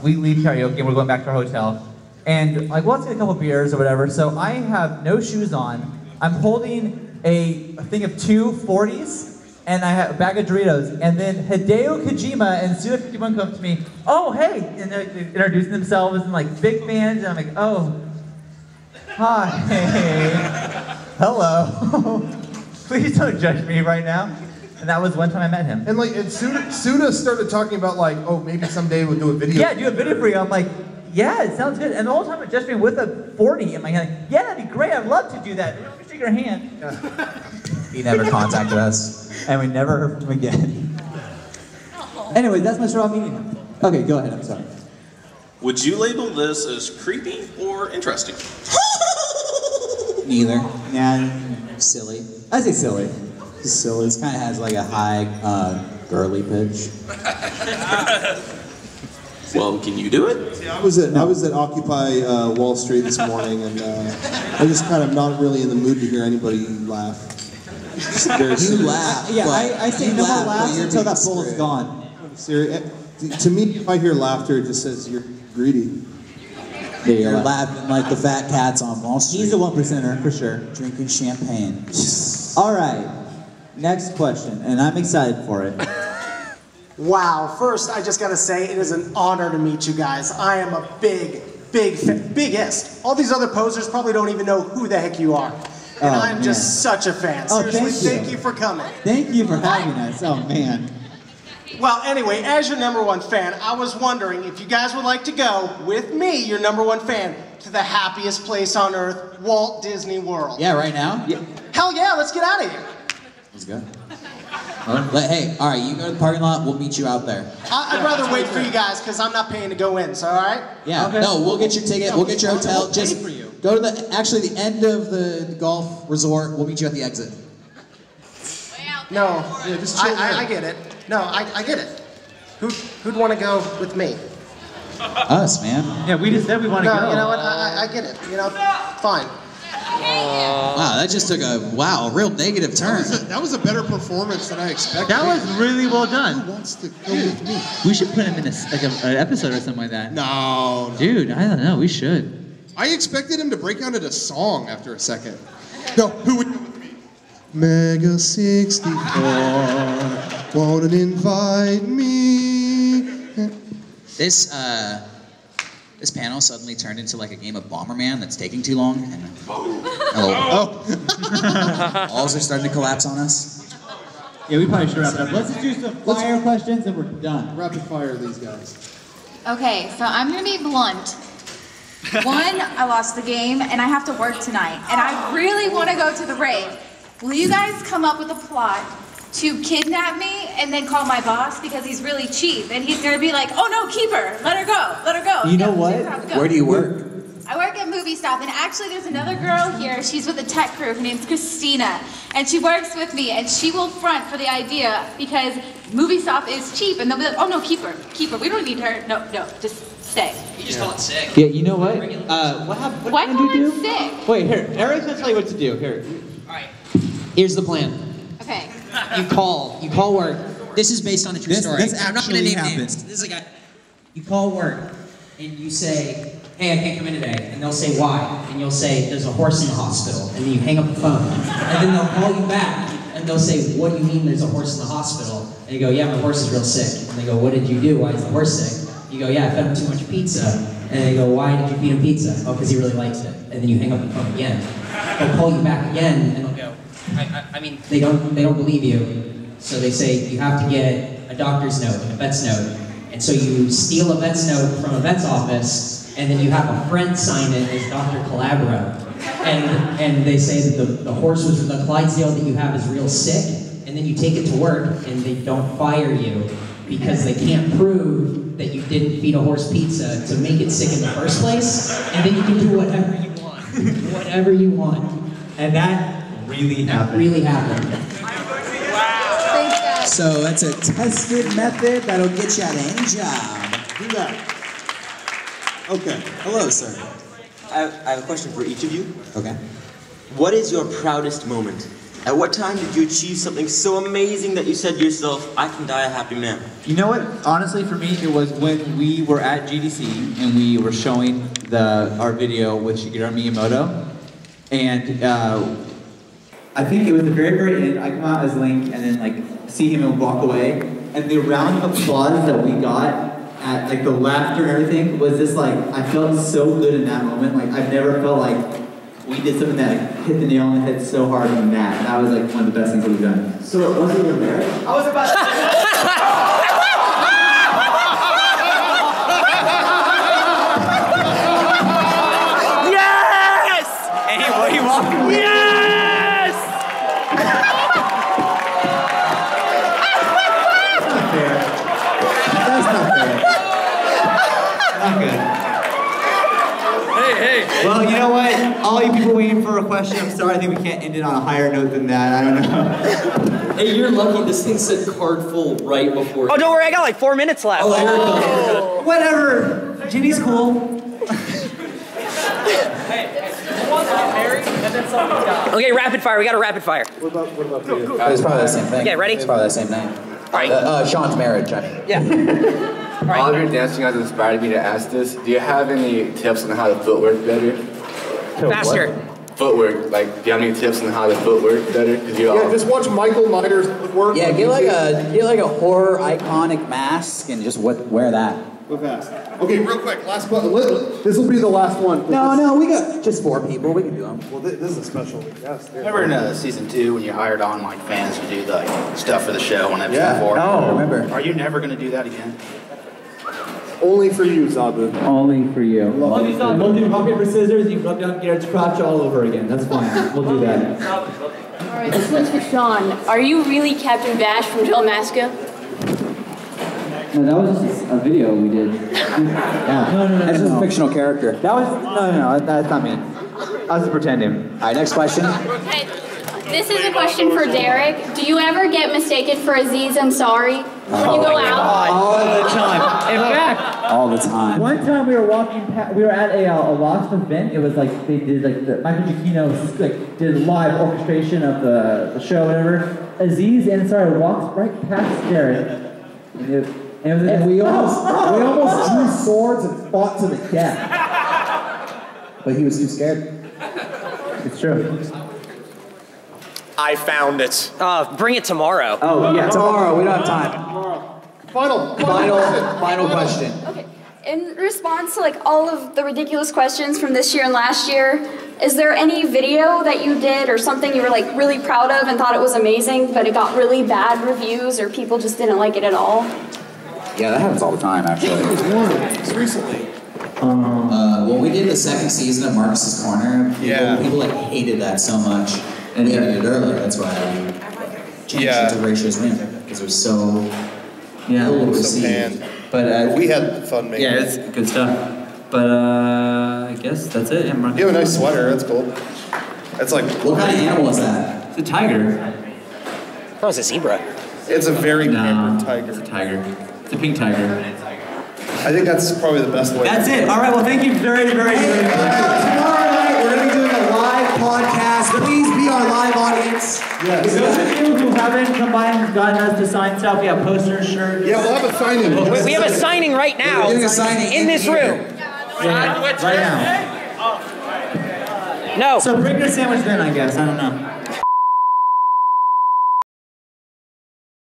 we leave karaoke and we're going back to our hotel. And like, well, let's get a couple beers or whatever. So I have no shoes on. I'm holding a thing of 2 40s. And I have a bag of Doritos, and then Hideo Kojima and Suda51 come up to me, oh, hey, and they're introducing themselves and like big fans, and I'm like, oh, hi, hello, please don't judge me right now. And that was one time I met him. And Suda started talking about like, oh, maybe someday we'll do a video. Yeah, do a video for you. I'm like, yeah, it sounds good. And the whole time it just been with a 40 in my hand, yeah, that'd be great, I'd love to do that. Let me shake your hand. He never contacted us. And we never heard from him again. Anyway, that's my straw meeting. Okay, go ahead, I'm sorry. Would you label this as creepy or interesting? Neither. Yeah. Silly. I say silly. It's silly. It kind of has like a high, girly pitch. Well, can you do it? I was at Occupy Wall Street this morning, and I just kind of not really in the mood to hear anybody laugh. You laugh. Yeah, I say no more laughs until that bull is gone. To me, if I hear laughter, it just says you're greedy. You're laughing like the fat cats on Wall Street. He's a 1%er, for sure. Drinking champagne. All right, next question, and I'm excited for it. Wow, first I just gotta say it is an honor to meet you guys. I am a biggest. All these other posers probably don't even know who the heck you are. And I'm just such a fan. Seriously, thank you for coming. Thank you for having us. Oh, man. Well, anyway, as your #1 fan, I was wondering if you guys would like to go with me, your #1 fan, to the happiest place on earth, Walt Disney World. Yeah, right now? Yeah. Hell yeah, let's get out of here. Let's go. Hey, all right, you go to the parking lot, we'll meet you out there. I'd rather wait for you guys because I'm not paying to go in, so all right? Yeah, okay. No, we'll get your ticket, we'll get your hotel. Just go to the end of the golf resort, we'll meet you at the exit. No, yeah, just chill I get it. No, I get it. Who'd want to go with me? Us, man. Yeah, we just said we want to No, go. you know what? I get it. You know, fine. Wow, that just took a real negative turn. That was a better performance than I expected. That was really well done. Who wants to go with me? We should put him in an episode or something like that. No. Dude, I don't know. We should. I expected him to break out into song after a second. No, who would go with me? Mega64, won't invite me. This panel suddenly turned into like a game of Bomberman that's taking too long. And walls are starting to collapse on us. Yeah, we probably should wrap it up. Let's just do some fire questions and we're done. Rapid fire these guys. Okay, so I'm gonna be blunt. One, I lost the game and I have to work tonight. And I really want to go to the rave. Will you guys come up with a plot to kidnap me and then call my boss because he's really cheap and he's gonna be like, oh no, keep her, let her go, let her go. You know what? Where do you work? I work at Movie Stop, and actually there's another girl here, she's with the tech crew, her name's Christina, and she works with me, and she will front for the idea because Movie Stop is cheap, and they'll be like, oh no, keep her, we don't need her, no, just stay. You just call it sick. Yeah, you know what? Why call it sick? Wait, here, Eric's gonna tell you what to do. Here. Alright. Here's the plan. Okay. You call work. This is based on a true story. This I'm not gonna actually name happened. names. This is a guy. You call work and you say, hey, I can't come in today. And they'll say, why? And you'll say, there's a horse in the hospital. And then you hang up the phone. And then they'll call you back and they'll say, what do you mean there's a horse in the hospital? And you go, yeah, my horse is real sick. And they go, what did you do? Why is the horse sick? You go, yeah, I fed him too much pizza. And they go, why did you feed him pizza? Oh, because he really likes it. And then you hang up the phone again. They'll call you back again and they'll go, I mean, they don't believe you. So they say you have to get a doctor's note, a vet's note. And so you steal a vet's note from a vet's office, and then you have a friend sign it as Dr. Calabro. And they say that the horse was the Clydesdale that you have is real sick, and then you take it to work and they don't fire you because they can't prove that you didn't feed a horse pizza to make it sick in the first place, and then you can do whatever you want. Whatever you want. And that really happened. So that's a tested method that'll get you out of any job. Do that. Okay. Hello, sir. I have a question for each of you. Okay. What is your proudest moment? At what time did you achieve something so amazing that you said to yourself, I can die a happy man? You know what? Honestly, for me, it was when we were at GDC and we were showing our video with Shigeru Miyamoto, and I think it was the very, very end. I come out as Link and then like see him and walk away, and the round of applause that we got at like the laughter and everything was just like I felt so good in that moment. Like I've never felt like we did something that like, hit the nail on the head so hard than that. That was like one of the best things that we've done. So it wasn't your marriage? I was about to Yes! And he walked away. Yes! That's not fair. Not good. Hey. Well, you know what? All you people waiting for a question, I'm sorry, I think we can't end it on a higher note than that. I don't know. Hey, you're lucky. This thing said card full right before. Oh, don't worry, I got like 4 minutes left. Oh. Whatever. Ginny's cool. Okay, rapid fire. We got a rapid fire. What about you? It's probably the same thing. Okay, ready? It's probably the same name. Alright. Sean's marriage, I mean. Yeah. All of your dancing guys inspired me to ask this. Do you have any tips on how to footwork better? Faster. Footwork. Like, do you have any tips on how to footwork better? Yeah, just watch Michael Miter's footwork. Yeah, get like a horror iconic mask and just wear that. Go fast. Okay, real quick, last one. This will be the last one. No, we got just 4 people. We can do them. Well, this is a special guest. Remember in season 2 when you hired on like fans to do the stuff for the show on episode 4? Oh, remember. Are you never going to do that again? Only for you, Zabu. Only for you. We'll do rock, paper, scissors. You rub down Garrett's crotch all over again. That's fine. We'll do that. Alright, this one's for Sean. Are you really Captain Bash from Telemaska? No, that was just a video we did. Yeah. No. That's just a fictional character. That was no. That's not me. I was just pretending. All right, next question. Hey, this is a question for Derek. Do you ever get mistaken for Aziz Ansari? When you go out? All the time. In fact, all the time. One time we were walking past, we were at a lost event. It was like they did like the Michael Giacchino like did a live orchestration of the show, whatever. Aziz Ansari walks right past Jared, and we almost drew swords and fought to the death. But he was too scared. It's true. I found it. Bring it tomorrow. Oh, yeah, tomorrow. We don't have time. Final question. Okay. In response to like all of the ridiculous questions from this year and last year, is there any video that you did or something you were like really proud of and thought it was amazing, but it got really bad reviews or people just didn't like it at all? Yeah, that happens all the time, actually. Just recently. When we did the second season of Marcus's Corner, people like hated that so much. And we edited it earlier, that's why I changed it to Ratio's Rim, because it was so ill received. But we had fun making yeah, it. it's good stuff. But I guess that's it. You have a nice sweater, that's cool. It's like... What kind of animal is that? It's a tiger. Oh, it's a zebra. It's a very pampered tiger. It's a tiger. It's a pink tiger. I think that's probably the best way. That's it. All right, well, thank you very, very, very much. Tomorrow night, we're going to be doing a live podcast. Please be our live audience. Yes. Those of you who haven't come by and gotten us to sign stuff, we have posters, shirts. Yeah, we'll have a signing. We have a signing right now. We're doing a signing in this room. Yeah, right now. No. So bring your sandwich then, I guess. I don't know.